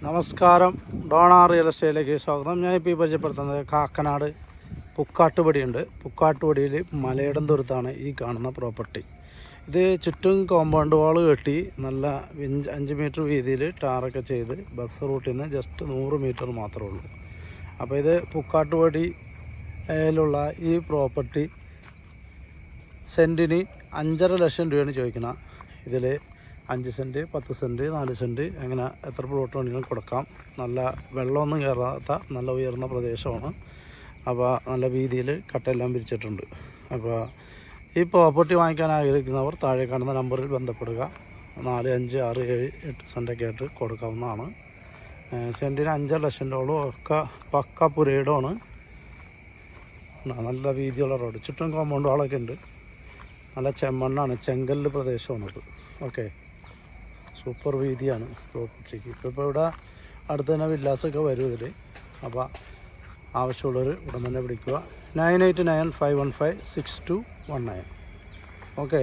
നമസ്കാരം, Donna real എസ്റ്റേറ്റിലേക്ക് സ്വാഗതം. ഞാൻ ഇപ്പോൾ പരിചയപ്പെടുത്തുന്നത് കാക്കനാട് പുക്കാട്ടുപടിയുണ്ട്. പുക്കാട്ടുപടിയിൽ മലയിടം ദൂരത്താണ് ഈ കാണുന്ന പ്രോപ്പർട്ടി. ഇത് ചുറ്റും കോമ്പൗണ്ട് വാൾ കെട്ടി നല്ല 5 മീറ്റർ വീതിയിൽ ടാറൊക്കെ ചെയ്ത് ബസ് റൂട്ടിൽ നിന്ന് ജസ്റ്റ് 100 മീറ്റർ മാത്രമേ ഉള്ളൂ. അപ്പോൾ ഇത് പുക്കാട്ടുപടിയിലുള്ള ഈ പ്രോപ്പർട്ടി സെൻറ്റിന് 5.5 ലക്ഷം രൂപയാണ് ചോദിക്കുന്നത്. ഇതിൽ 5 സെൻറ്റ്, 10 സെൻറ്റ്, 4 സെൻറ്റ് അങ്ങനെ എത്ര പ്ലോട്ട് വേണമെങ്കിലും കൊടുക്കാം. നല്ല വെള്ളമൊന്നും കയറാത്ത നല്ല ഉയർന്ന പ്രദേശമാണ്. അപ്പോൾ നല്ല വീതിയിൽ കട്ടെല്ലാം പിരിച്ചിട്ടുണ്ട്. അപ്പോൾ ഈ പ്രോപ്പർട്ടി വാങ്ങിക്കാൻ ആഗ്രഹിക്കുന്നവർ താഴെ കാണുന്ന നമ്പറിൽ ബന്ധപ്പെടുക. 4, 5, 6, 7, 8 സെൻറ്റൊക്കെ ആയിട്ട് കൊടുക്കാവുന്നതാണ്. സെൻറ്റിന് 5 ലക്ഷം രൂപ ഒക്കെ പക്ക പുരയിടമാണ്. നല്ല വീതിയുള്ള റോഡ്, ചുറ്റും കോമ്പൗണ്ട് വാളൊക്കെ ഉണ്ട്. നല്ല ചെമ്മണ്ണാണ്, ചെങ്കല്ല് പ്രദേശമാണത്. Okay, super വീതിയാണ് പ്രോപ്പർട്ടിക്ക്. ഇപ്പോൾ ഇവിടെ അടുത്ത് തന്നെ വില്ലാസൊക്കെ വരും ഇതിൽ. അപ്പോൾ ആവശ്യമുള്ളവർ ഉടൻ തന്നെ വിളിക്കുക. 9895156219. ഓക്കെ.